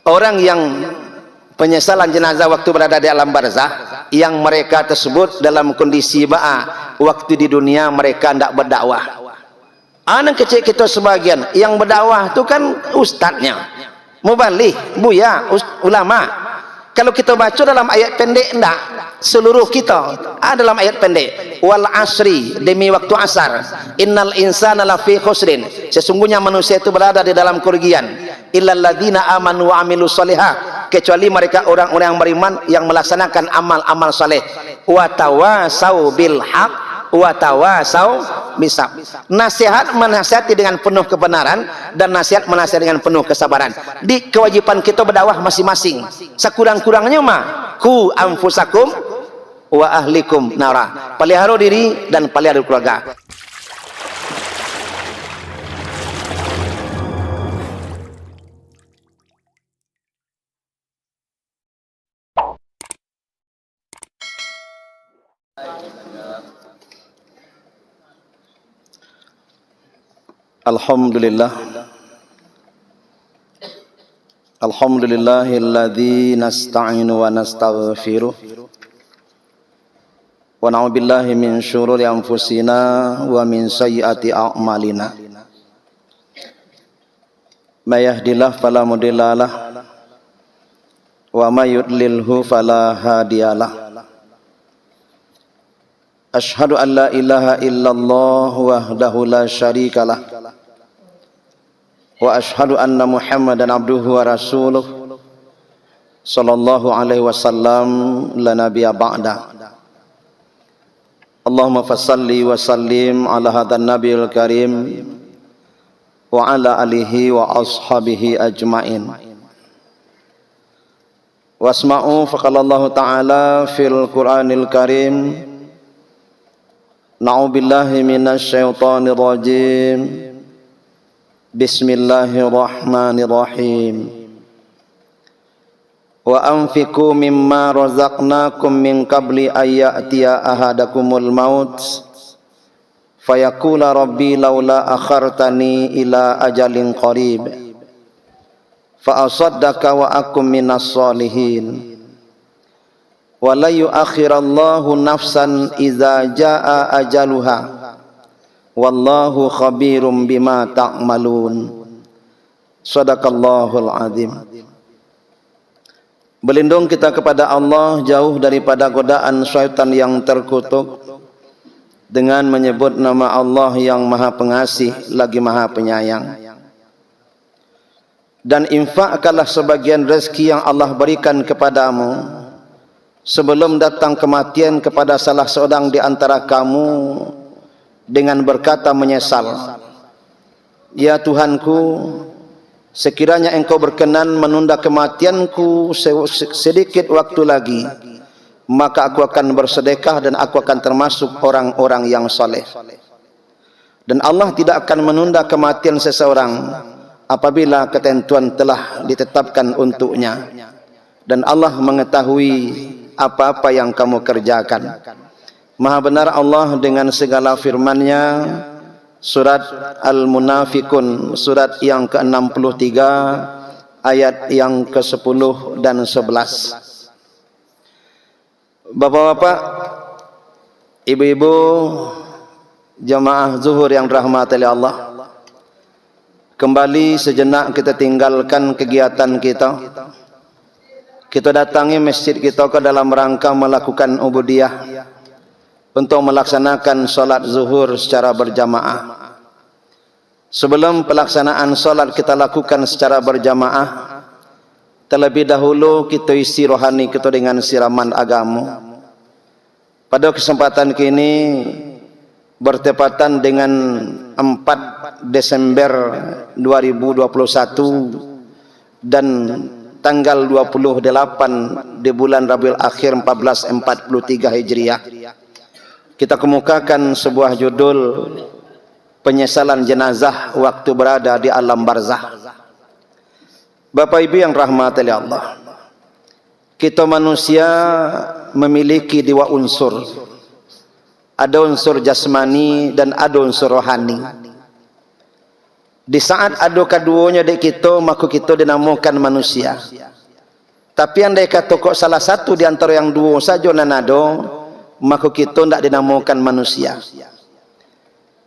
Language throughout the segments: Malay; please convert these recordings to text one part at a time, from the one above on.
orang yang penyesalan jenazah waktu berada di alam barzah, yang mereka tersebut dalam kondisi waktu di dunia mereka tidak berdakwah. Anak kecil kita sebagian yang berdakwah itu kan ustadznya, muballigh, buya, ulama. Kalau kita baca dalam ayat pendek, tidak seluruh kita dalam ayat pendek, wal asri, demi waktu asar, innal insana lafi khusrin, sesungguhnya manusia itu berada di dalam kerugian, illal ladzina amanu wa amilus shalihat, kecuali mereka orang-orang yang beriman yang melaksanakan amal-amal saleh, wa tawasau bil haq wa tawasau bisab. Nasihat menasihati dengan penuh kebenaran dan nasihat menasihati dengan penuh kesabaran. Di kewajiban kita berdakwah masing-masing. Sekurang-kurangnya ku anfusakum wa ahlikum nara. Pelihara diri dan pelihara keluarga. Alhamdulillah, alhamdulillahilladzi nasta'inu wa nastaghfiruh wa na'udzubillahi min syururi anfusina wa min sayyiati a'malina. May yahdihillahu fala mudhillalah wa may yudlilhu fala hadiyalah. Ashhadu an la ilaha illallah wahdahu la syarikalah wa ashhadu anna Muhammadan abduhu wa rasuluh sallallahu alaihi wasallam la nabiyya ba'da. Allahumma fassalli wa sallim ala hadan nabiyil karim wa ala alihi wa ashabihi ajmain. Wasma'u faqala Allah ta'ala fil Qur'anil karim, na'udzubillahi minasyaitonir rajim. Bismillahirrahmanirrahim. Wa anfiqu mimma razaqnakum min qabli ayyatiya ahadakumul maut fayaqula rabbi laula akhartani ila ajalin qarib fa asaddaqa wa akum minas solihin. Wa la yuakhirallahu nafsan idza jaa ajaluha wallahu khabirum bima ta'malun. Shadaqallahul azim. Berlindung kita kepada Allah jauh daripada godaan syaitan yang terkutuk dengan menyebut nama Allah yang Maha Pengasih lagi Maha Penyayang. Dan infakkanlah sebagian rezeki yang Allah berikan kepadamu sebelum datang kematian kepada salah seorang di antara kamu dengan berkata menyesal, ya Tuhanku, sekiranya engkau berkenan menunda kematianku sedikit waktu lagi, maka aku akan bersedekah dan aku akan termasuk orang-orang yang saleh. Dan Allah tidak akan menunda kematian seseorang apabila ketentuan telah ditetapkan untuknya. Dan Allah mengetahui apa-apa yang kamu kerjakan. Maha benar Allah dengan segala firman-Nya. Surat Al-Munafikun, surat yang ke-63, ayat yang ke-10 dan 11. Bapak-bapak, ibu-ibu, jamaah zuhur yang dirahmati oleh Allah, kembali sejenak kita tinggalkan kegiatan kita. Kita datangi masjid kita ke dalam rangka melakukan ubudiyah untuk melaksanakan solat zuhur secara berjamaah. Sebelum pelaksanaan solat kita lakukan secara berjamaah, terlebih dahulu kita isi rohani kita dengan siraman agama. Pada kesempatan kini bertepatan dengan 4 Desember 2021 dan tanggal 28 di bulan Rabiul Akhir 1443 Hijriah, kita kemukakan sebuah judul penyesalan jenazah waktu berada di alam barzah. Bapak Ibu yang rahmati Allah, kita manusia memiliki dua unsur. Ada unsur jasmani dan ada unsur rohani. Di saat ada keduanya dek kita, maka kita dinamakan manusia. Tapi andai kata kok salah satu di antara yang dua saja nanado, maka kita tidak dinamakan manusia.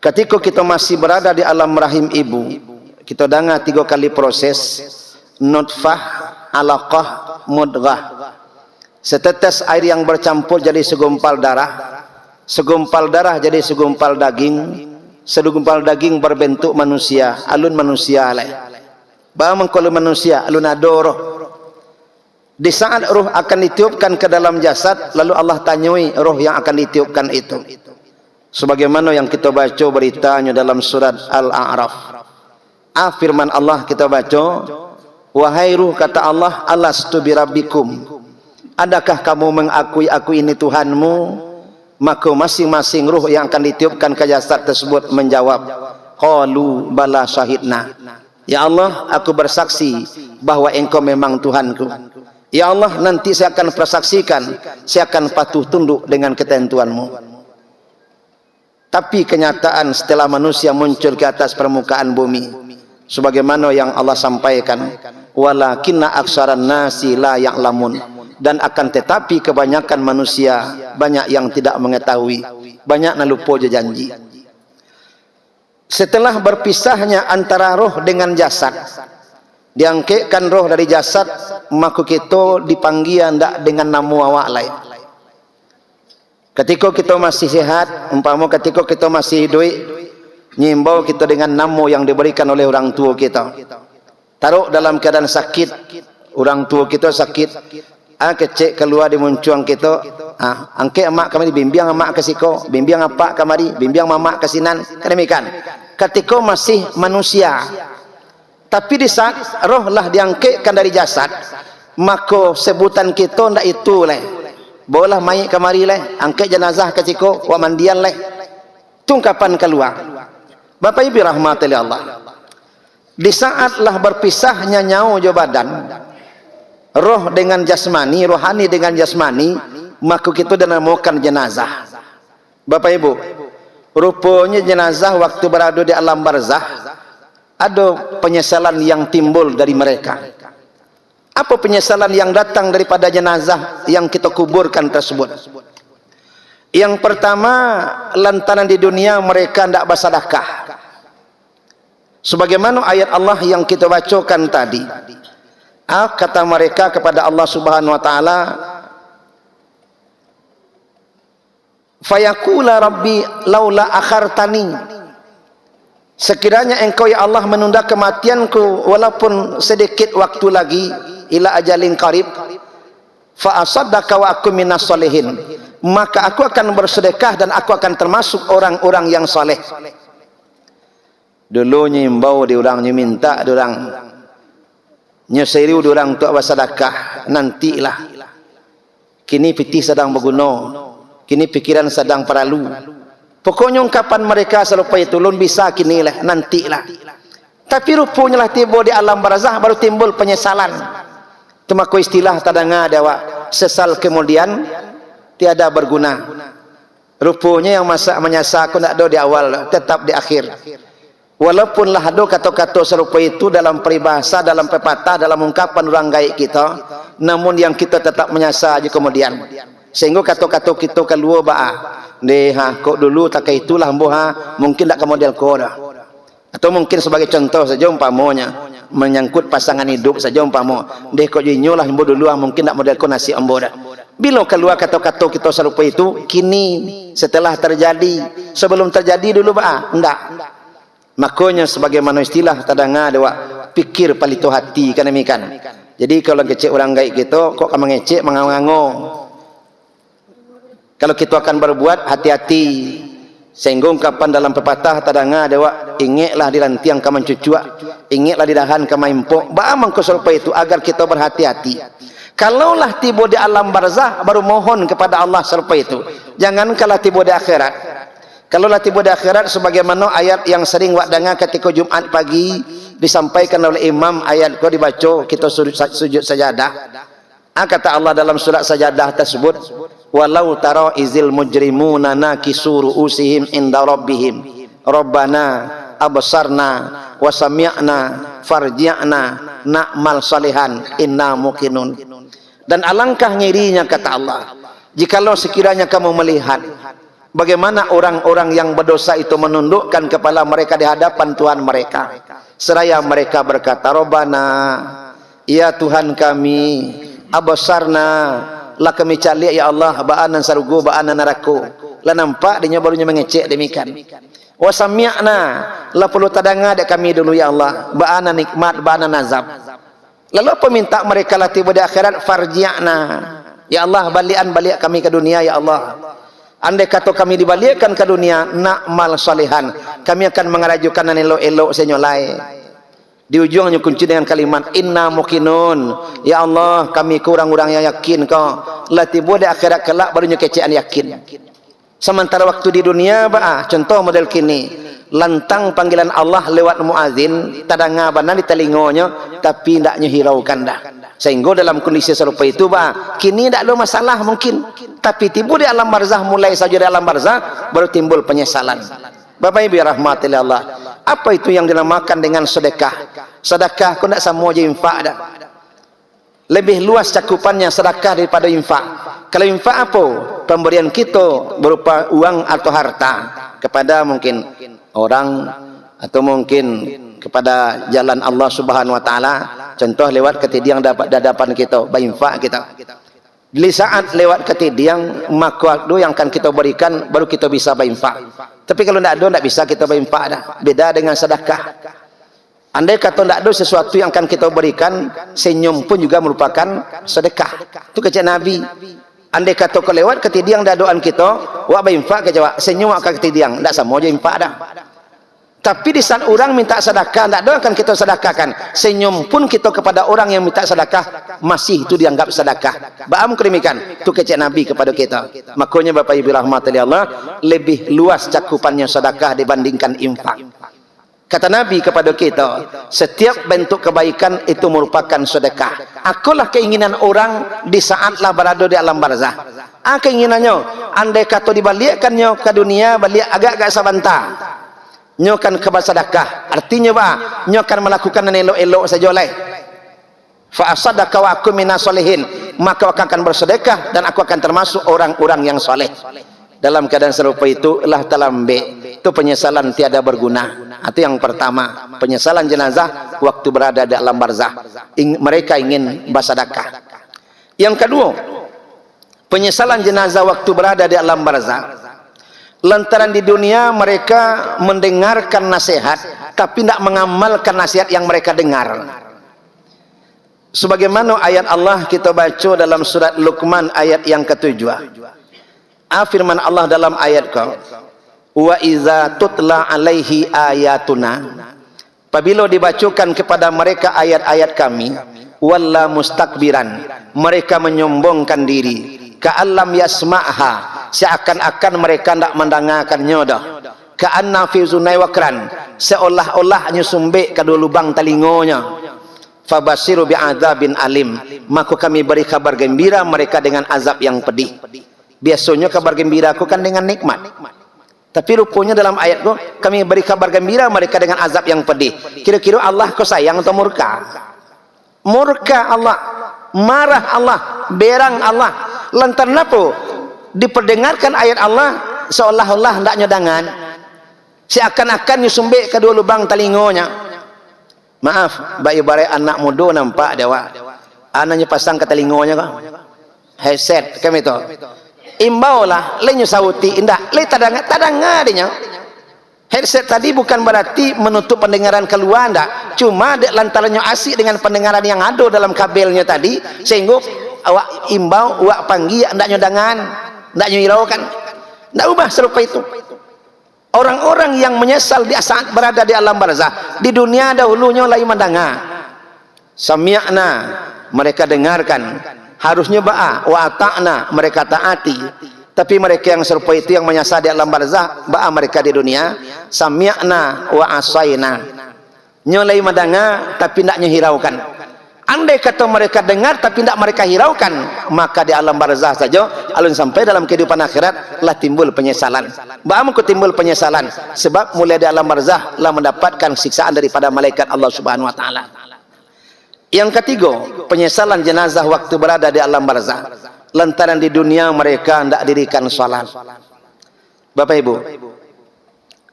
Ketika kita masih berada di alam rahim ibu, kita dengar 3 kali proses: nutfah, alaqah, mudghah. Setetes air yang bercampur jadi segumpal darah, segumpal darah jadi segumpal daging, segumpal daging berbentuk manusia, alun manusia lah. Bah mengkolo manusia, alun adoroh. Di saat roh akan ditiupkan ke dalam jasad, lalu Allah tanyai roh yang akan ditiupkan itu. Sebagaimana yang kita baca beritanya dalam surat Al-A'raf. Firman Allah kita baca, wahai ruh, kata Allah, alastu birabbikum, adakah kamu mengakui aku ini Tuhanmu? Maka masing-masing ruh yang akan ditiupkan ke jasad tersebut menjawab, qalu bala syahidna. Ya Allah, aku bersaksi bahwa engkau memang Tuhanku. Ya Allah, nanti saya akan persaksikan, saya akan patuh tunduk dengan ketentuanmu. Tapi kenyataan setelah manusia muncul ke atas permukaan bumi, sebagaimana yang Allah sampaikan, walakinna aksaran nasi la ya'lamun, dan akan tetapi kebanyakan manusia banyak yang tidak mengetahui, banyak yang lupa janji. Setelah berpisahnya antara roh dengan jasad, diangkatkan roh dari jasad, maka kita dipanggil ndak dengan nama awak lain. Ketika kita masih sehat, umpama ketika kita masih hidup, nyimbau kita dengan nama yang diberikan oleh orang tua kita. Taruh dalam keadaan sakit, orang tua kita sakit, kecek keluar di muncuang kita, angke emak kami bimbing emak ke siko, bimbing apa kamari, bimbing mama ke sinan, demikian. Ketika masih manusia, tapi di saat roh lah diangkatkan dari jasad, maka sebutan kita ndak itu leh. Bolah mai kamari leh, angkat jenazah ke siko, wa mandian leh. Tungkapan keluar. Bapak Ibu rahmati Allah. Di saatlah berpisahnya nyawa jo badan, roh dengan jasmani, rohani dengan jasmani, maka kita dinamakan jenazah. Bapak Ibu, rupanya jenazah waktu berada di alam barzah, ada penyesalan yang timbul dari mereka. Apa penyesalan yang datang daripada jenazah yang kita kuburkan tersebut? Yang pertama, lantaran di dunia mereka tidak bersedekah. Sebagaimana ayat Allah yang kita bacakan tadi. Kata mereka kepada Allah Subhanahu wa taala, fayaqula rabbi laula akhartani, sekiranya engkau ya Allah menunda kematianku walaupun sedikit waktu lagi, ila ajalin qarib, fa asaddaqa wa aku minas solihin, maka aku akan bersedekah dan aku akan termasuk orang-orang yang soleh. Dulu nyimbau di orang minta, di orang nyeseriu, di orang tu bersedekah, nantilah. Kini piti sedang berguna, kini pikiran sedang perlu. Pokoknya ungkapan mereka serupa itu, lun bisa kini lah, nantilah. Tapi rupanya lah tiba di alam barzah baru timbul penyesalan. Temaku istilah tadanga dewa, sesal kemudian tiada berguna. Rupanya yang masa menyasar aku tidak ada di awal, tetap di akhir. Walaupun lah ada kata-kata serupa itu dalam peribahasa, dalam pepatah, dalam ungkapan orang gaib kita, namun yang kita tetap menyasar aja kemudian. Sehingga kata-kata kita keluar kok dulu tak itulah mungkin tak ke model kau dah. Atau mungkin sebagai contoh saja umpamanya menyangkut pasangan hidup saja umpama kok jinyo lah dulu mungkin tak model kau nasi ambo dah. Bila keluar kata-kata kita serupa itu, kini setelah terjadi, sebelum terjadi dulu enggak. Makanya sebagaimana istilah tadanga dewa, pikir palito hati kan demikian. Jadi kalau ngecek orang gaib kita, kok kamu ngecek mengango. Kalau kita akan berbuat, hati-hati. Sehingga ungkapan dalam pepatah tadanga dewa, ingatlah di rantiang kamu cucua, ingatlah di dahan kamu impok. Ba'amang keserupa itu agar kita berhati-hati. Kalaulah tiba di alam barzah, baru mohon kepada Allah serupa itu. Jangan kalau tiba di akhirat. Kalaulah tiba di akhirat, sebagaimana ayat yang sering wak dengar ketika Jumat pagi disampaikan oleh imam, ayat kau dibaca, kita sujud sajadah. Kata Allah dalam surat sajadah tersebut, walau tara izil mujrimuna nakisu ru'usihim inda rabbihim rabbana absarna wa sami'na farji'na na'mal salihan inna muqinun. Dan alangkah ngirinya kata Allah, jikalau sekiranya kamu melihat bagaimana orang-orang yang berdosa itu menundukkan kepala mereka di hadapan Tuhan mereka, seraya mereka berkata, Rabbana, ya Tuhan kami, absarna, lah kami calik ya Allah, ba'anan sarugu, ba'anan naraku, lah nampak dia barunya mengecek demikian. Wa sami'na, lah perlu tadanga dek kami dulu ya Allah, ba'anan nikmat, ba'anan azab. Lalu apa minta mereka lah tiba di akhirat, farji'na, ya Allah balik kami ke dunia ya Allah. Andai kata kami dibalikkan ke dunia, na'mal salihan, kami akan mengerajukan elok-elok senyolai. Di ujungnya kunci dengan kalimat inna muqinun, ya Allah kami kurang-kurang yang yakin kau, lah tiba di akhirat kelak barunya kecean yakin. Sementara waktu di dunia contoh model kini, lantang panggilan Allah lewat muazin, tadanga bana di telingonya tapi ndaknya hiraukan dah. Sehingga dalam kondisi serupa itu kini ndak ada masalah mungkin, tapi tiba di alam barzah, mulai saja di alam barzah baru timbul penyesalan. Bapak Ibu rahmatillah Allah, apa itu yang dinamakan dengan sedekah? Sedekah kau tidak sama aja infak dah. Lebih luas cakupannya sedekah daripada infak. Kalau infak apa? Pemberian kita berupa uang atau harta kepada mungkin orang atau mungkin kepada jalan Allah Subhanahu wa taala. Contoh lewat ketidiang dapat dadapan kita, infak kita. Di saat lewat ketidiang, maka waktu yang akan kita berikan baru kita bisa berinfak. Tapi kalau tidak bisa kita berinfak dah. Beda dengan sedekah. Andai kata tidak ada sesuatu yang akan kita berikan, senyum pun juga merupakan sedekah. Itu kata Nabi. Andai kata kau lewat ketidiang dadoan kita, wak berinfak ke jawab, senyum akan ketidiang, tidak sama aja infak dah. Tapi di saat orang minta sedekah, tidak doakan kita sedekahkan. Senyum pun kita kepada orang yang minta sedekah, masih itu dianggap sedekah. Ba'am kedemikian. Itu kecek Nabi kepada kita. Makanya Bapak Ibu rahmatullahi Allah, lebih luas cakupannya sedekah dibandingkan infak. Kata Nabi kepada kita, setiap bentuk kebaikan itu merupakan sedekah. Akulah keinginan orang di saatlah berada di alam barzah. Keinginannya, andai kata dibalikkannya ke dunia, balik agak-agak sabanta. Nyo akan kebersedekah, artinya nyo akan melakukan elok-elok saja oleh fa asadaka wa aku minas solihin, maka aku akan bersedekah dan aku akan termasuk orang-orang yang soleh. Dalam keadaan serupa itu lah talambe, itu penyesalan tiada berguna. Itu yang pertama, penyesalan jenazah waktu berada di alam barzah. Mereka ingin bersedekah. Yang kedua, penyesalan jenazah waktu berada di alam barzah. Lantaran di dunia mereka mendengarkan nasihat tapi tidak mengamalkan nasihat yang mereka dengar. Sebagaimana ayat Allah kita baca dalam surat Luqman ayat yang ke-7. Firman Allah dalam ayat kau, wa iza tutla alaihi ayatuna, apabila dibacakan kepada mereka ayat-ayat kami, walla mustakbiran, mereka menyombongkan diri, ka'allam yasma'ha, seakan-akan mereka tidak mendengarkannya dah. Ka'anna fi zunai wakran, seolah-olah nyusumbek ke lubang telingonya. Fabasiru bi'adzabin alim, maka kami beri kabar gembira mereka dengan azab yang pedih. Biasanya kabar gembira aku kan dengan nikmat, tapi rupanya dalam ayat itu kami beri kabar gembira mereka dengan azab yang pedih. Kira-kira Allah kau sayang atau murka? Murka Allah, marah Allah, berang Allah. Lantaran apa? Diperdengarkan ayat Allah seolah-olah tidak nyodangan, seakan-akan nyusumbek kedua lubang telingonya. Maaf, bayi bare anak muda nampak dewa, anaknya pasang ke telingonya kok headset kami itu. Imbau lah, lenyu sauti indah, le tadanga dinya. Headset tadi bukan berarti menutup pendengaran keluar, ndak. Cuma lantarannya asik dengan pendengaran yang ada dalam kabelnya tadi, sehingga awak imbau, awak panggil, ndak nyodangan, ndak nyiraukan, ndak ubah serupa itu. Orang-orang yang menyesal di saat berada di alam barzah, di dunia dahulunya lain mendengar. Sami'na, mereka dengarkan. Harusnya wa ata'na, mereka taati. Tapi mereka yang serupa itu yang menyesal di alam barzah, mereka di dunia sami'na wa asaina. Nyolai mendengar tapi tidak nyhiraukan. Andai kata mereka dengar tapi tidak mereka hiraukan, maka di alam barzah saja alun sampai dalam kehidupan akhirat lah timbul penyesalan. Bagaimana timbul penyesalan? Sebab mulai di alam barzah lah mendapatkan siksaan daripada malaikat Allah Subhanahu wa taala. Yang ketiga, penyesalan jenazah waktu berada di alam barzah. Lantaran di dunia mereka hendak dirikan salat. Bapak Ibu,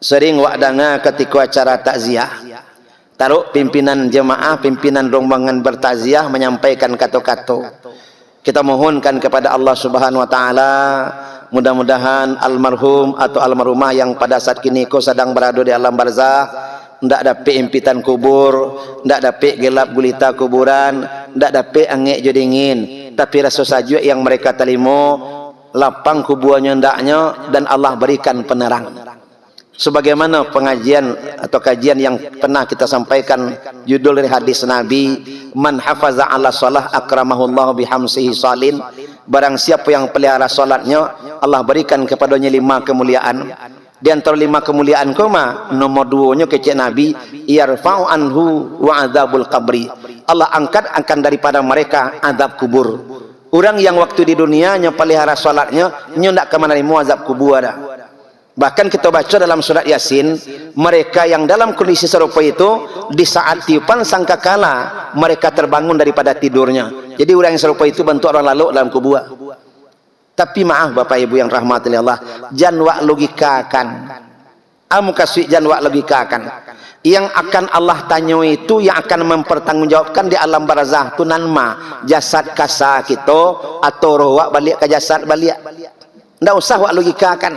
sering wak dengar ketika acara takziah, taruh pimpinan jemaah, pimpinan rombongan bertakziah menyampaikan kata-kata. Kita mohonkan kepada Allah Subhanahu wa taala, mudah-mudahan almarhum atau almarhumah yang pada saat kini ko sedang berada di alam barzah ndak dapat impitan kubur, ndak dapat gelap gulita kuburan, ndak dapat angin je dingin, tapi rasa saja yang mereka terima lapang kuburnya ndaknya dan Allah berikan penerang. Sebagaimana pengajian atau kajian yang pernah kita sampaikan, judul dari hadis Nabi, man hafaza ala salah akramahullahu bihamsihi salin. Barang siapa yang pelihara salatnya, Allah berikan kepadanya 5 kemuliaan. Di antara 5 kemuliaan koma, nomor 2-nya kecil Nabi, yarfa'u anhu wa adzabul qabri. Allah angkat akan daripada mereka azab kubur. Orang yang waktu di dunia nya pelihara salatnya, nya ndak ke mana mau azab kubur ada. Bahkan kita baca dalam surat Yasin, mereka yang dalam kondisi serupa itu di saat tiupan sangkakala mereka terbangun daripada tidurnya. Jadi orang yang serupa itu bentuk orang lalu dalam kubur. Tapi maaf Bapak Ibu yang rahmati Allah, jangan logikakan. Amu kasih jangan logikakan. Yang akan Allah tanya itu yang akan mempertanggungjawabkan di alam barzah tu nanma jasad kasa kita atau roh balik ke jasad balik. Ndak usah wak logikakan.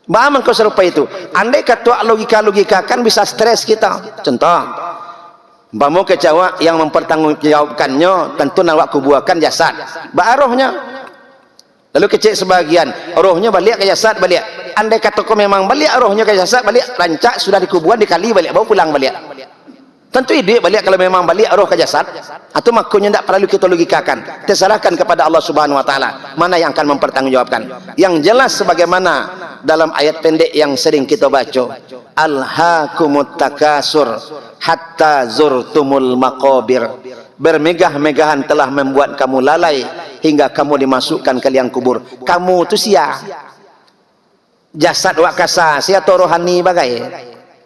Bagaimana kau serupa itu? Andai kata logika-logikakan bisa stres kita. Contoh, bamu kecewa yang mempertanggungjawabkannya tentu nak kubuakan jasad. Rohnya. Lalu kecil sebagian, rohnya balik ke jasad balik. Andai kata kau memang balik rohnya ke jasad balik, rancak sudah dikuburan dikali balik, baru pulang balik. Tentu ide balik kalau memang balik roh ke jasad, atau makanya tidak perlu kita logikakan. Terserahkan kepada Allah Subhanahu wa taala mana yang akan mempertanggungjawabkan. Yang jelas sebagaimana dalam ayat pendek yang sering kita baca, alhaakumut takasur hatta zurtumul maqabir. Bermegah-megahan telah membuat kamu lalai hingga kamu dimasukkan ke liang kubur. Kamu tu sia jasad wak kasa, sia tu rohani bagai.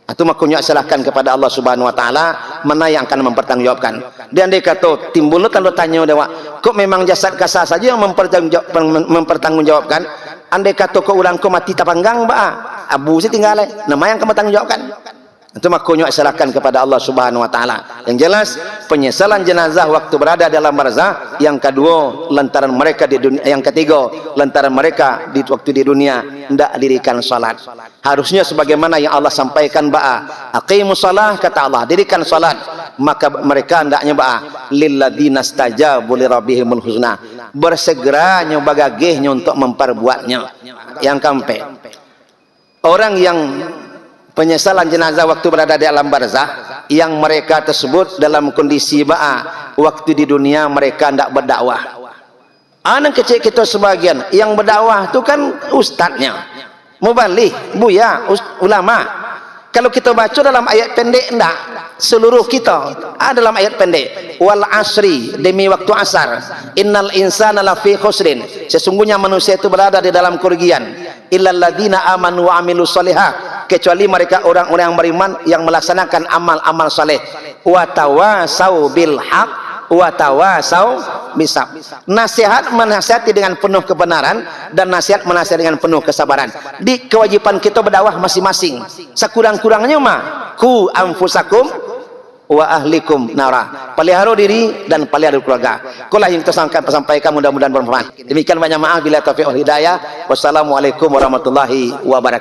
Atau makanya serahkan kepada Allah Subhanahu wa taala mana yang akan mempertanggungjawabkan. Dan dia kata timbul tanda tanya dewa, kok memang jasad kasa saja yang mempertanggungjawabkan? Andai kata kau ulang kau mati tapanggang ba, abu sih tinggal nama yang kamu tanggungjawabkan. Itu makanya serahkan kepada Allah Subhanahu wa taala. Yang jelas penyesalan jenazah waktu berada dalam barzah. Yang kedua, lantaran mereka di dunia. Yang ketiga, lantaran mereka di waktu di dunia hendak dirikan salat. Harusnya sebagaimana yang Allah sampaikan ba'a, aqimus shalah kata Allah, dirikan salat. Maka mereka hendaknya ba'a lilladzina stajabu lirabbihimul husna. Bersegeranya bagagihnya untuk memperbuatnya. Yang keempat, orang yang penyesalan jenazah waktu berada di alam barzah, yang mereka tersebut dalam kondisi ba'a waktu di dunia mereka hendak berdakwah. Anak kecil kita sebagian yang berdakwah itu kan ustadznya, muballigh, buya, ulama. Kalau kita baca dalam ayat pendek enggak, seluruh kita dalam ayat pendek, wal asri, demi waktu asar, innal insana lafi khusrin, sesungguhnya manusia itu berada di dalam kerugian, illal ladzina amanu wa amilus shalihat, kecuali mereka orang-orang yang beriman yang melaksanakan amal-amal saleh, wa tawasau bil haq wa tawasau bisab. Nasihat menasihati dengan penuh kebenaran dan nasihat menasihati dengan penuh kesabaran. Di kewajiban kita berdakwah masing-masing. Sekurang-kurangnya mah ku anfusakum wa ahlikum nara. Pelihara diri dan pelihara keluarga. Itulah yang kita sampaikan, mudah-mudahan bermanfaat. Demikian, banyak maaf bila taufiq wal hidayah. Wassalamualaikum warahmatullahi wabarakatuh.